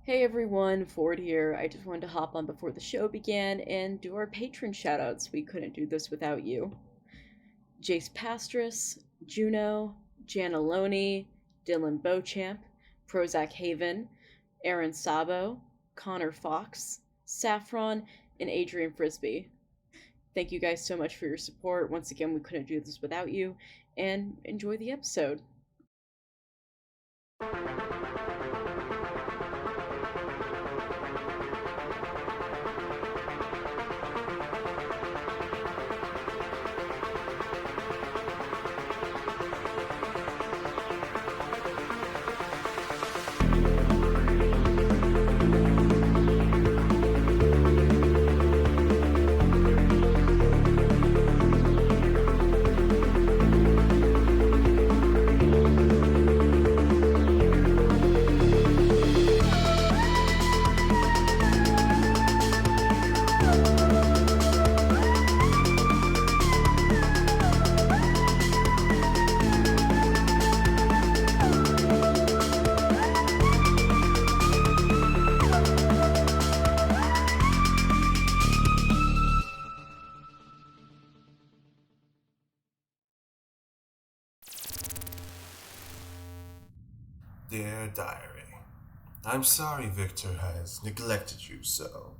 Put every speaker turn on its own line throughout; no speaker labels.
Hey everyone, Ford here. I just wanted to hop on before the show began and do our patron shoutouts. We couldn't do this without you. Jace Pastris, Juno, Janaloni, Dylan Beauchamp, Prozac Haven, Aaron Sabo, Connor Fox, Saffron, and Adrian Frisbee. Thank you guys so much for your support. Once again, we couldn't do this without you, and enjoy the episode.
Dear Diary, I'm sorry Victor has neglected you so.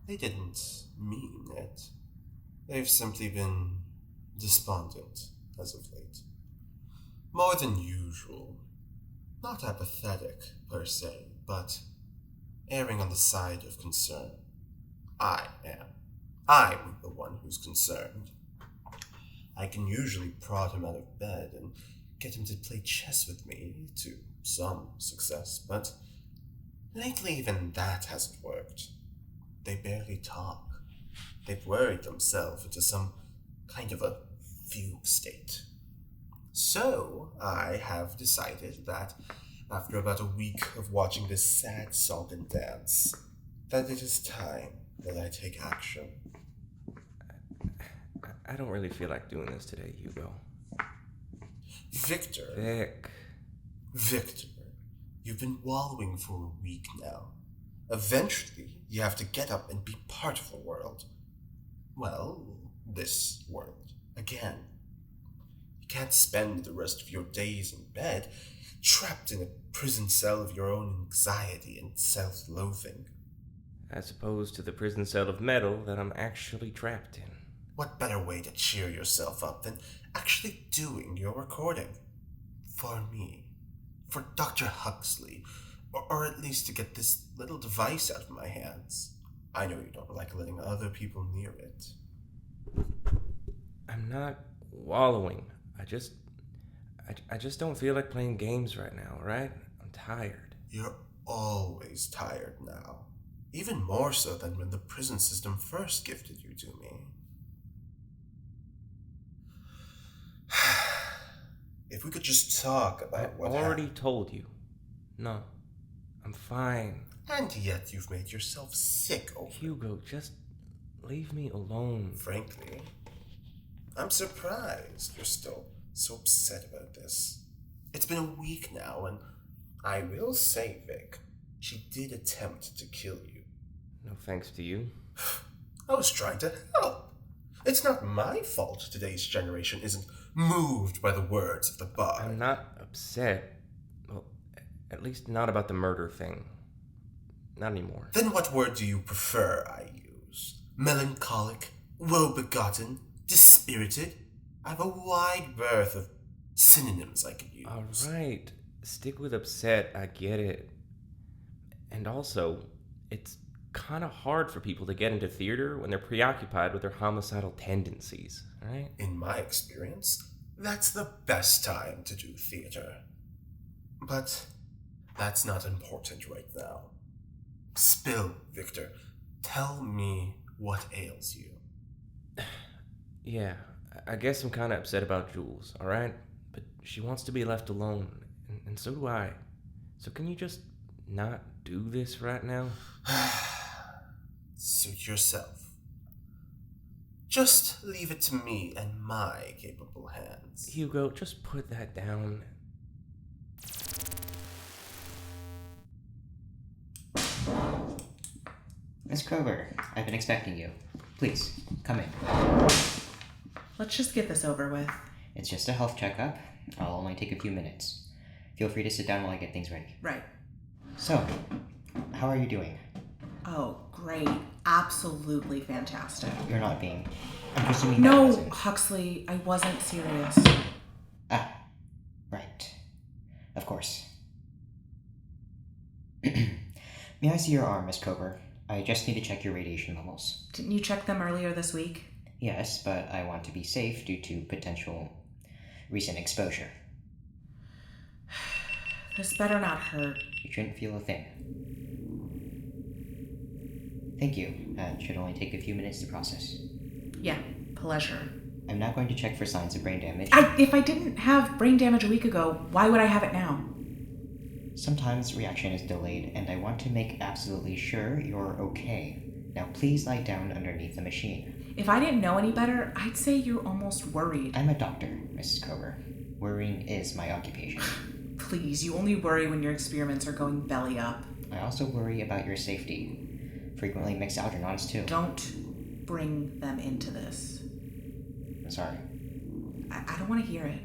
They didn't mean it. They've simply been despondent as of late. More than usual. Not apathetic, per se, but erring on the side of concern. I am. I'm the one who's concerned. I can usually prod him out of bed and get him to play chess with me to some success, but lately even that hasn't worked. They barely talk. They've worried themselves into some kind of a fugue state. So I have decided that after about a week of watching this sad song and dance, that it is time that I take action.
I don't really feel like doing this today, Hugo.
Victor, you've been wallowing for a week now. Eventually, you have to get up and be part of the world. Well, this world, again. You can't spend the rest of your days in bed, trapped in a prison cell of your own anxiety and self-loathing.
As opposed to the prison cell of metal that I'm actually trapped in.
What better way to cheer yourself up than actually doing your recording? For me. For Dr. Huxley. Or at least to get this little device out of my hands. I know you don't like letting other people near it.
I'm not wallowing. I just don't feel like playing games right now, right? I'm tired.
You're always tired now. Even more so than when the prison system first gifted you to me. If we could just talk about what
I already told you. No, I'm fine.
And yet you've made yourself sick over
Hugo, just leave me alone.
Frankly, I'm surprised you're still so upset about this. It's been a week now, and I will say, Vic, she did attempt to kill you.
No thanks to you.
I was trying to help. It's not my fault today's generation isn't moved by the words of the bard.
I'm not upset. Well, at least not about the murder thing. Not anymore.
Then what word do you prefer I use? Melancholic? Woe-begotten? Dispirited? I have a wide berth of synonyms I could use.
Alright, stick with upset, I get it. And also, it's kind of hard for people to get into theater when they're preoccupied with their homicidal tendencies, right?
In my experience, that's the best time to do theater. But that's not important right now. Spill, Victor. Tell me what ails you.
Yeah, I guess I'm kind of upset about Jules, alright? But she wants to be left alone, and so do I. So can you just not do this right now?
Suit yourself. Just leave it to me and my capable hands.
Hugo, just put that down.
Miss Kroeber, I've been expecting you. Please, come in.
Let's just get this over with.
It's just a health checkup. I'll only take a few minutes. Feel free to sit down while I get things ready.
Right.
So, how are you doing?
Oh, great. Absolutely fantastic.
You're not being... I'm presuming
No,
that wasn't...
Huxley, I wasn't serious.
Ah, right. Of course. May I see your arm, Miss Kroeber? I just need to check your radiation levels.
Didn't you check them earlier this week?
Yes, but I want to be safe due to potential recent exposure.
This better not hurt.
You shouldn't feel a thing. Thank you. That should only take a few minutes to process.
Yeah, pleasure.
I'm now going to check for signs of brain damage.
If I didn't have brain damage a week ago, why would I have it now?
Sometimes reaction is delayed, and I want to make absolutely sure you're okay. Now please lie down underneath the machine.
If I didn't know any better, I'd say you're almost worried.
I'm a doctor, Mrs. Kroeber. Worrying is my occupation.
Please, you only worry when your experiments are going belly up.
I also worry about your safety. Frequently mix Algernons too.
Don't bring them into this.
I'm sorry.
I don't want to hear it.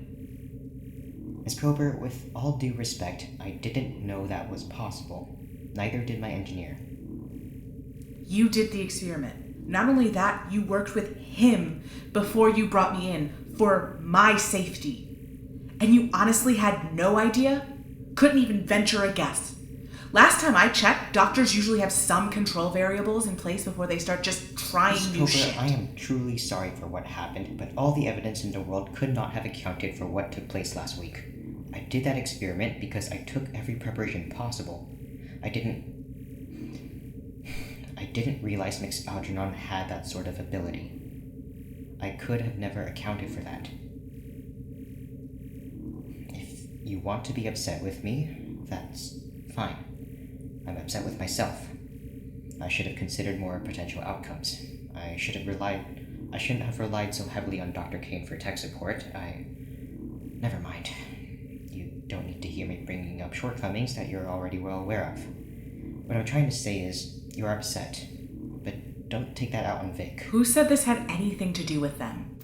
Miss Kroeber, with all due respect, I didn't know that was possible. Neither did my engineer.
You did the experiment. Not only that, you worked with him before you brought me in for my safety. And you honestly had no idea? Couldn't even venture a guess. Last time I checked, doctors usually have some control variables in place before they start just trying
Miss
new
Kroeber,
shit.
I am truly sorry for what happened, but all the evidence in the world could not have accounted for what took place last week. I did that experiment because I took every preparation possible. I didn't realize mixed Algernon had that sort of ability. I could have never accounted for that. If you want to be upset with me, that's fine. I'm upset with myself. I should have considered more potential outcomes. I shouldn't have relied so heavily on Dr. Kane for tech support. Never mind. You don't need to hear me bringing up shortcomings that you're already well aware of. What I'm trying to say is, you're upset, but don't take that out on Vic.
Who said this had anything to do with them?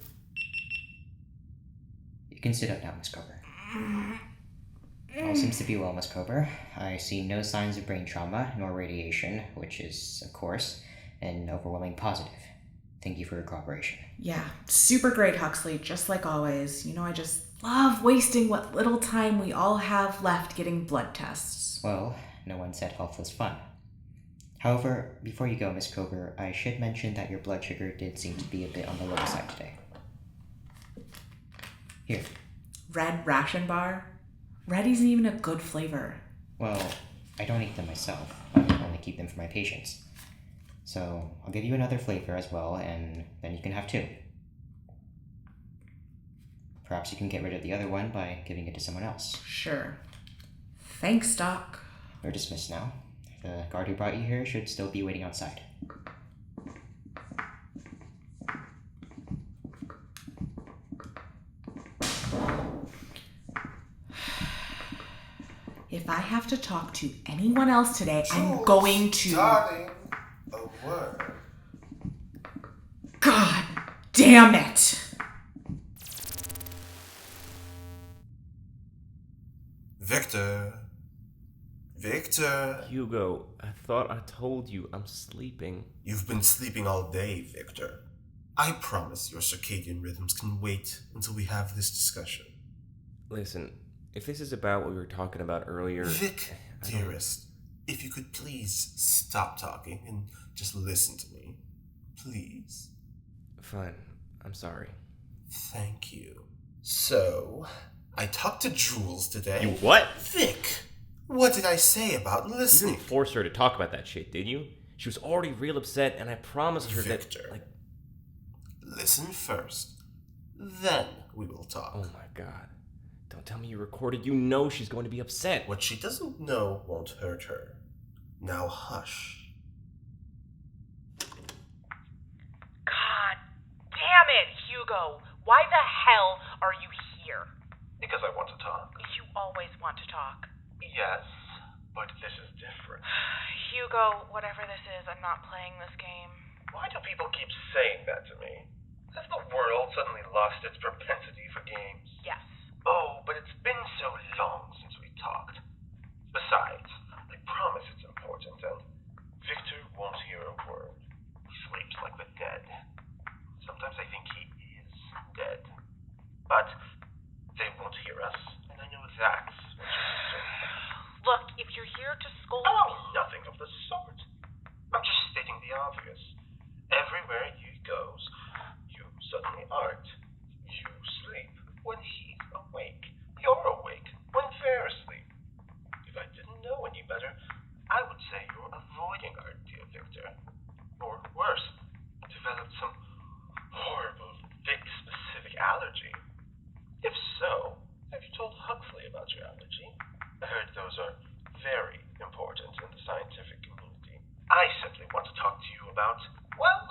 You can sit up now, Miss Kroeber. All seems to be well, Miss Kroeber. I see no signs of brain trauma, nor radiation, which is, of course, an overwhelming positive. Thank you for your cooperation.
Yeah, super great, Huxley, just like always. You know, I just love wasting what little time we all have left getting blood tests.
Well, no one said health was fun. However, before you go, Miss Kroeber, I should mention that your blood sugar did seem to be a bit on the low side today. Here.
Red ration bar? Red isn't even a good flavor.
Well, I don't eat them myself. I only keep them for my patients. So, I'll give you another flavor as well, and then you can have two. Perhaps you can get rid of the other one by giving it to someone else.
Sure. Thanks, Doc.
You're dismissed now. The guard who brought you here should still be waiting outside.
If I have to talk to anyone else today, I'm going to...
Darling, a word.
God damn it!
Victor. Victor.
Hugo, I thought I told you I'm sleeping.
You've been sleeping all day, Victor. I promise your circadian rhythms can wait until we have this discussion.
Listen, if this is about what we were talking about earlier...
Vic, dearest, if you could please stop talking and just listen to me. Please.
Fine, I'm sorry.
Thank you. So, I talked to Jules today.
You what?
Vic, what did I say about
You
listening?
didn't force her to talk about that shit, did you? She was already real upset, and I promised her
Victor,
that...
listen first. Then we will talk.
Oh my god. Don't tell me you recorded. You know she's going to be upset.
What she doesn't know won't hurt her. Now hush.
God damn it, Hugo. Why the hell are you here?
Because I want to talk.
You always want to talk.
Yes, but this is different.
Hugo. Hugo, whatever this is, I'm not playing this game.
Why do people keep saying that to me? Has the world suddenly lost its propensity for games?
Yes.
Oh, but it's been so long since we talked. Besides, I promise it's important, and Victor won't hear a word. He sleeps like the dead. Sometimes I think he is dead. But they won't hear us, and I know that's what you're doing.
Look, if you're here to scold
Oh,
me...
nothing of the sort. I'm just stating the obvious. Everywhere he goes, you suddenly aren't. You sleep when he's awake. You're awake when they're asleep. If I didn't know any better, I would say you're avoiding our dear Victor. Or worse, developed some horrible, Vic-specific allergy. If so, have you told Huxley about your allergy? I heard those are very important in the scientific community. I simply want to talk to you about, well,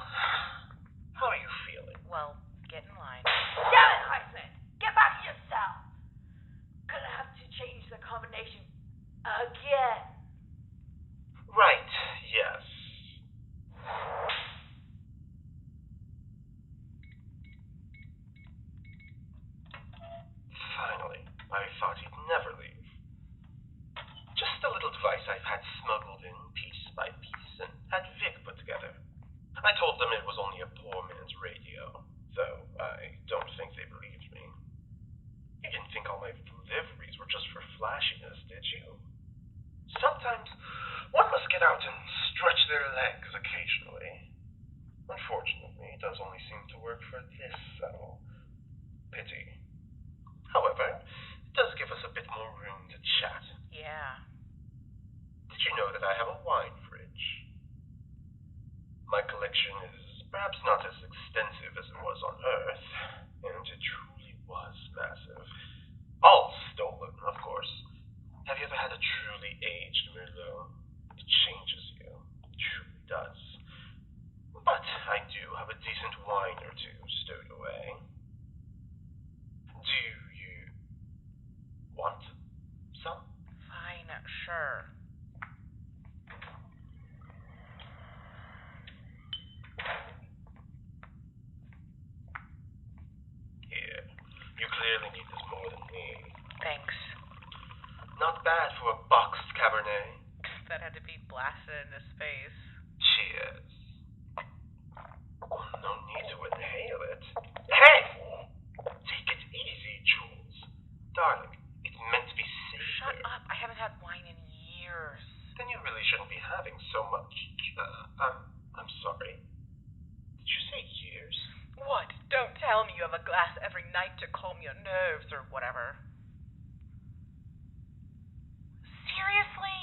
how are you feeling?
Well, get in line.
Damn it, Highsmith! Get back to your cell! Gonna have to change the combination again.
Right, yes. Finally, I thought he'd never leave. Just a little device I've had smuggled in piece by piece and had Vic put together. I told them it was only a poor man's radio, though I don't think they believed me. You didn't think all my deliveries were just for flashiness, did you? Sometimes one must get out and stretch their legs occasionally. Unfortunately, it does only seem to work for this cell. Pity. However, it does give us a bit more room to chat.
Yeah.
Did you know that I have a wine fridge? My collection is perhaps not as extensive as it was on Earth, and it truly was massive. All stolen, of course. Have you ever had a truly aged Merlot? It changes you. It truly does. But I do have a decent wine or two stowed away. Do you want some?
Fine, sure.
Here. You clearly need this more than me.
Thanks.
Not bad for a boxed Cabernet.
That had to be blasted into space.
Cheers. No need to inhale it. Hey! Take it easy, Jules. Darling, it's meant to be safe.
Shut up. I haven't had wine in years.
Then you really shouldn't be having so much. I'm sorry. Did you say years?
What? Don't tell me you have a glass every night to calm your nerves or whatever. Seriously?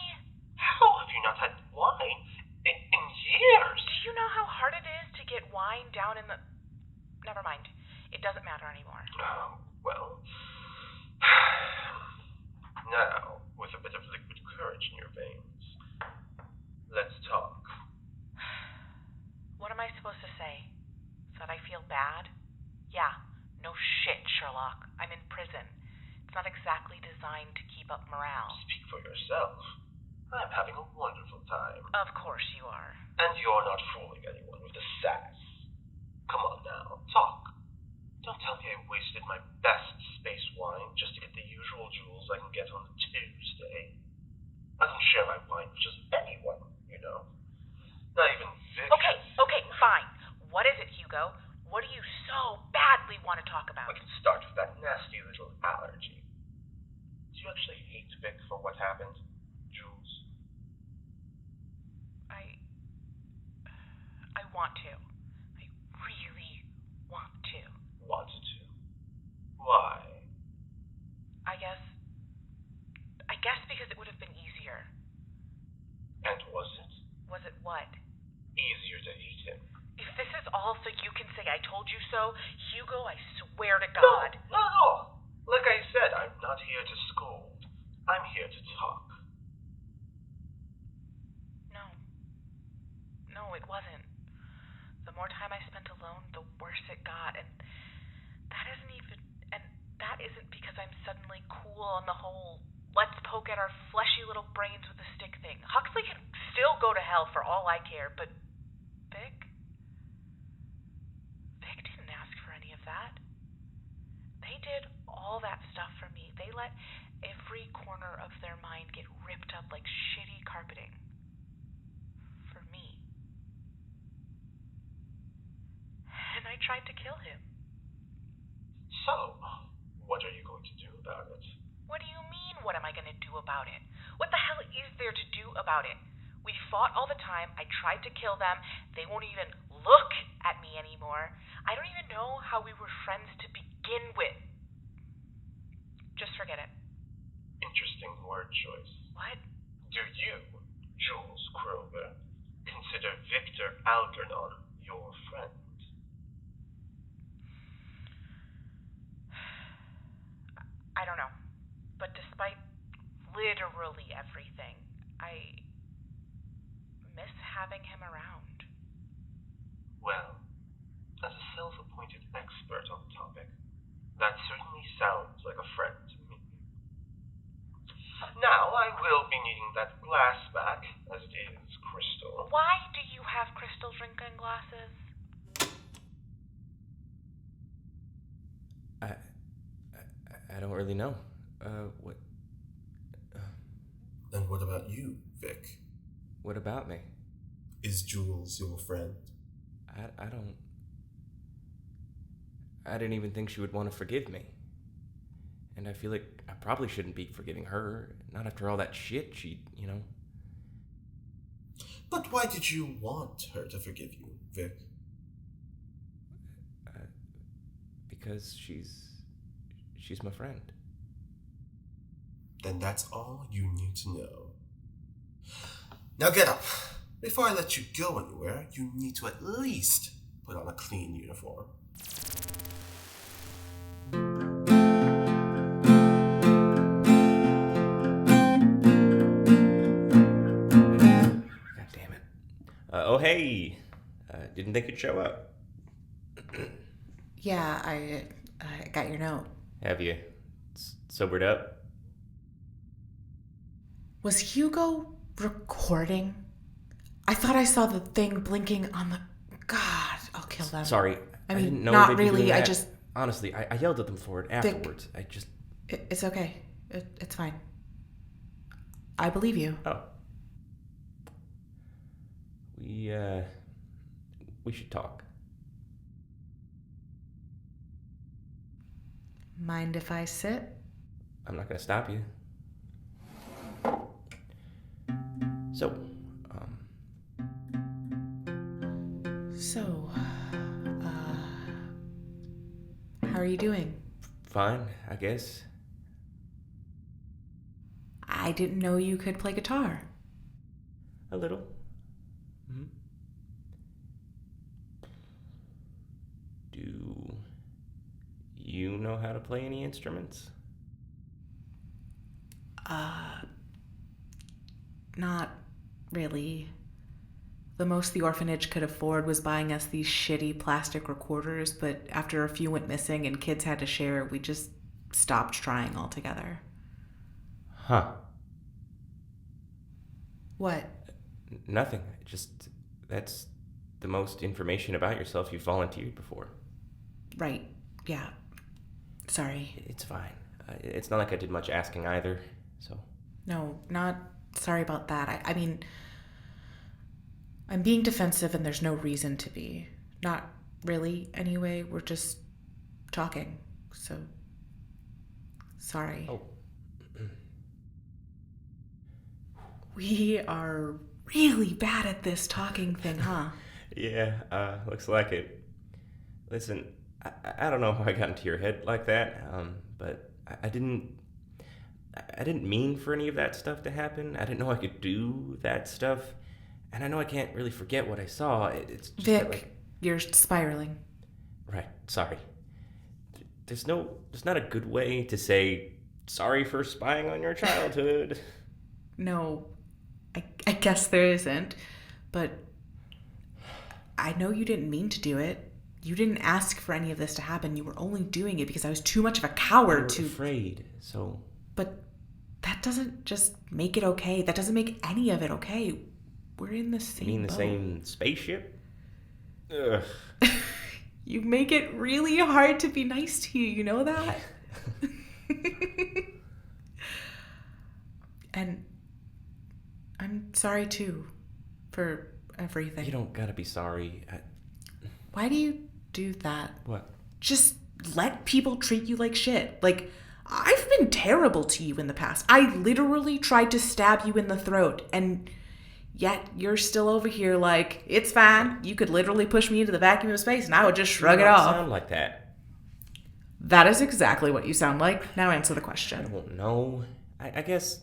How have you not had wine in years?
Do you know how hard it is to get wine down in the... Never mind. It doesn't matter anymore.
Well... Now, with a bit of liquid courage in your veins, let's talk.
What am I supposed to say? That I feel bad? Yeah. No shit, Sherlock. I'm in prison. It's not exactly designed to keep up morale.
Speak for yourself. I'm having a wonderful time.
Of course you are.
And you're not fooling anyone with the sass. Come on now, talk. Don't tell me I wasted my best space wine just to get the usual Jules I can get on a Tuesday. I don't share my wine with just anyone, you know. Not even Vic.
Okay, fine. What is it, Hugo? What do you so badly want to talk about?
We can start with that nasty little allergy. Do you actually hate Vic for what happened, Jules?
I want to. I really want to.
Wanted to? Why?
I guess because it would have been easier.
And was it?
Was it what?
Easier to hate him.
If this is all so you can say I told you so, Hugo, I swear to God.
No, not at all. Like I said, I'm not here to scold. I'm here to talk.
No, it wasn't. The more time I spent alone, the worse it got, and that isn't because I'm suddenly cool on the whole let's poke at our fleshy little brains with a stick thing. Huxley can still go to hell for all I care, but Vic didn't ask for any of that. They did all that stuff for me. They let every corner of their mind get ripped up like shitty carpeting. For me. And I tried to kill him.
So, what are you going to do about it?
What do you mean, what am I going to do about it? What the hell is there to do about it? We fought all the time. I tried to kill them. They won't even look at me anymore. I don't even know how we were friends to begin with. Just forget it.
Interesting word choice.
What?
Do you, Jules Kroeber, consider Victor Algernon your friend?
I don't know. But despite literally everything, I miss having him around.
Well, as a self-appointed expert on the topic, that certainly sounds like a friend to me. Now, I will be needing that glass back, as it is crystal.
Why do you have crystal drinking glasses?
I don't really know. What?
And what about you, Vic?
What about me?
Is Jules your friend?
I didn't even think she would want to forgive me. And I feel like I probably shouldn't be forgiving her. Not after all that shit she,
But why did you want her to forgive you, Vic?
Because she's my friend.
Then that's all you need to know. Now get up. Before I let you go anywhere, you need to at least put on a clean uniform.
God damn it. Oh, hey. Didn't think you'd show up.
Yeah, I got your note.
Have you sobered up?
Was Hugo recording? I thought I saw the thing blinking on the... God, I'll kill them.
Sorry.
I
didn't
mean,
know
not
they'd be
really,
doing
I
that.
just...
Honestly, I yelled at them for it afterwards.
It's okay. It's fine. I believe you.
Oh. We should talk.
Mind if I sit?
I'm not gonna stop you. So,
how are you doing?
fine, I guess.
I didn't know you could play guitar.
A little. Mm-hmm. Do you know how to play any instruments?
Not really. The most the orphanage could afford was buying us these shitty plastic recorders, but after a few went missing and kids had to share, we just stopped trying altogether.
Huh.
What?
Nothing. That's the most information about yourself you've volunteered before.
Right. Yeah. Sorry.
It's fine. It's not like I did much asking either, so...
No, not sorry about that. I mean, I'm being defensive and there's no reason to be. Not really, anyway. We're just talking, so... Sorry.
Oh.
We are really bad at this talking thing, huh?
Yeah, looks like it. Listen, I don't know how I got into your head like that, but I didn't mean for any of that stuff to happen. I didn't know I could do that stuff, and I know I can't really forget what I saw. It's just
Vic,
that, like...
you're spiraling.
Right, sorry. There's not a good way to say sorry for spying on your childhood.
No, I guess there isn't, but I know you didn't mean to do it. You didn't ask for any of this to happen. You were only doing it because I was too much of a coward to...
afraid, so...
But that doesn't just make it okay. That doesn't make any of it okay. We're in the same
You mean the
boat.
same spaceship? Ugh.
You make it really hard to be nice to you know that? And I'm sorry, too, for everything.
You don't gotta be sorry.
Why do you do that?
What?
Just let people treat you like shit. Like, I've been terrible to you in the past. I literally tried to stab you in the throat, and yet you're still over here like, it's fine. You could literally push me into the vacuum of space, and I would just shrug it
You don't
off.
sound like that.
That is exactly what you sound like. Now answer the
I
question.
don't know. I guess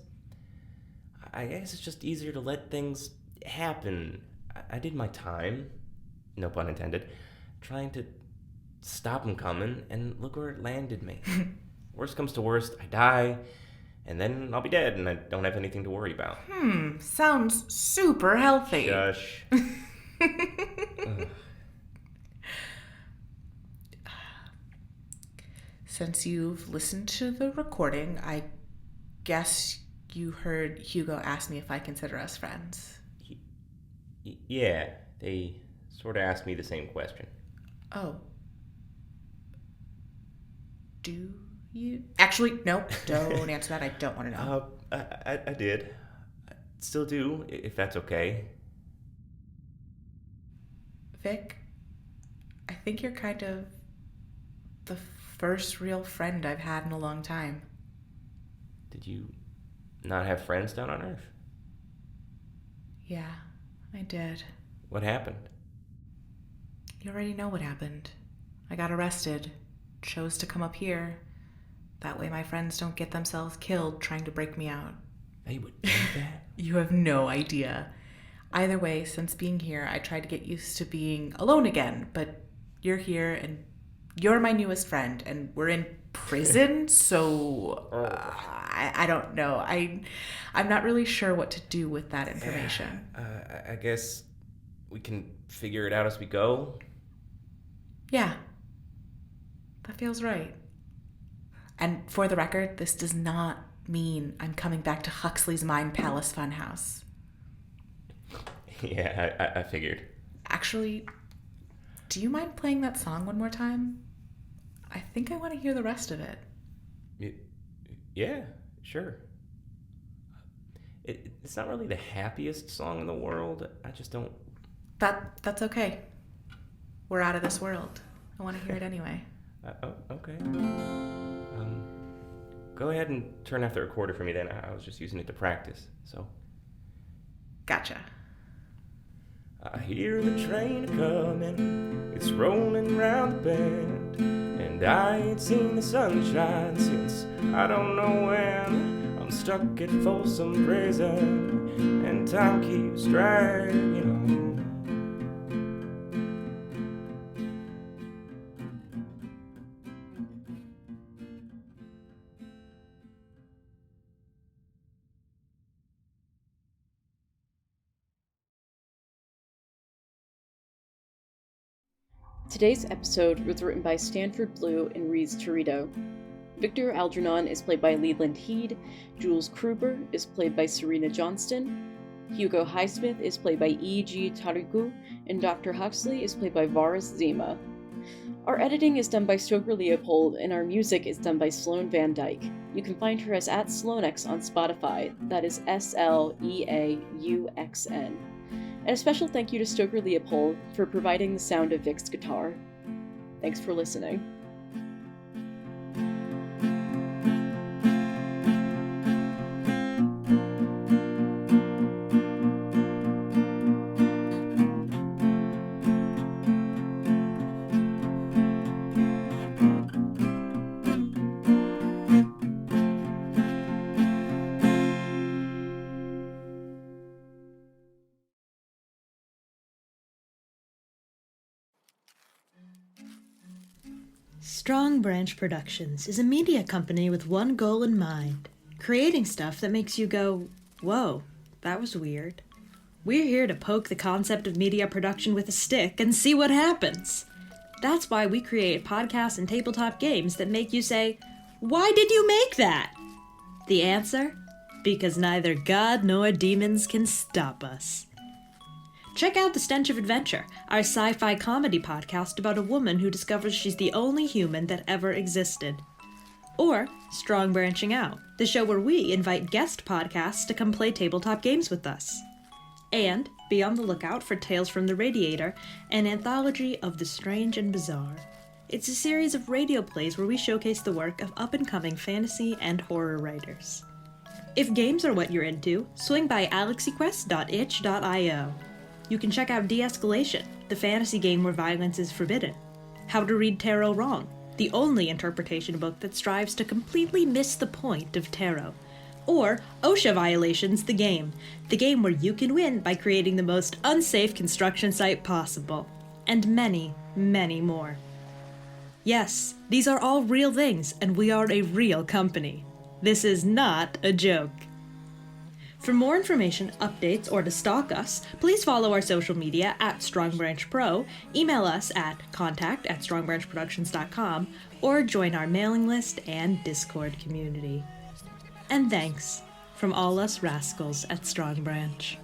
it's just easier to let things happen. I did my time, no pun intended, trying to stop them coming, and look where it landed me. Worst comes to worst, I die, and then I'll be dead, and I don't have anything to worry about.
Sounds super healthy.
Shush.
Since you've listened to the recording, I guess you heard Hugo ask me if I consider us friends.
Yeah, they sort of asked me the same question.
Oh. Do you? Actually, no, don't answer that. I don't want to know.
I did. I still do, if that's okay.
Vic, I think you're kind of the first real friend I've had in a long time.
Did you not have friends down on Earth?
Yeah, I did.
What happened?
You already know what happened. I got arrested. Chose to come up here. That way my friends don't get themselves killed trying to break me out.
They would do that?
You have no idea. Either way, since being here, I tried to get used to being alone again, but you're here and you're my newest friend, and we're in prison, so I don't know. I'm not really sure what to do with that information.
I guess we can figure it out as we go.
Yeah, that feels right. And for the record, this does not mean I'm coming back to Huxley's Mind Palace Funhouse.
Yeah, I figured.
Actually, do you mind playing that song one more time? I think I want to hear the rest of it.
Yeah, sure. It's not really the happiest song in the world. I just don't...
That's okay. We're out of this world. I want to hear it anyway.
Okay. Go ahead and turn off the recorder for me then. I was just using it to practice, so...
Gotcha.
I hear the train coming, it's rolling round the bend, and I ain't seen the sunshine since I don't know when. I'm stuck at Folsom Prison, and time keeps dragging on.
Today's episode was written by Stanford Blue and Rhys Tirado. Victor Algernon is played by Leland Heed, Jules Kroeber is played by Serina Johnston, Hugo Highsmith is played by E.G. Tariku, and Dr. Huxley is played by Varis Zima. Our editing is done by Stoker Leopold, and our music is done by Sloan Van Dyke. You can find her as @SloanX on Spotify, that is SLEAUXN. And a special thank you to Stoker Leopold for providing the sound of Vic's guitar. Thanks for listening.
Strong Branch Productions is a media company with one goal in mind: creating stuff that makes you go, whoa, that was weird. We're here to poke the concept of media production with a stick and see what happens. That's why we create podcasts and tabletop games that make you say, why did you make that? The answer? Because neither God nor demons can stop us. Check out The Stench of Adventure, our sci-fi comedy podcast about a woman who discovers she's the only human that ever existed. Or Strong Branching Out, the show where we invite guest podcasts to come play tabletop games with us. And be on the lookout for Tales from the Radiator, an anthology of the strange and bizarre. It's a series of radio plays where we showcase the work of up-and-coming fantasy and horror writers. If games are what you're into, swing by alexiquest.itch.io. You can check out De-Escalation, the fantasy game where violence is forbidden. How to Read Tarot Wrong, the only interpretation book that strives to completely miss the point of tarot. Or OSHA Violations, the game where you can win by creating the most unsafe construction site possible. And many, many more. Yes, these are all real things, and we are a real company. This is not a joke. For more information, updates, or to stalk us, please follow our social media at StrongBranchPro, email us at contact@strongbranchproductions.com, or join our mailing list and Discord community. And thanks from all us rascals at Strong Branch.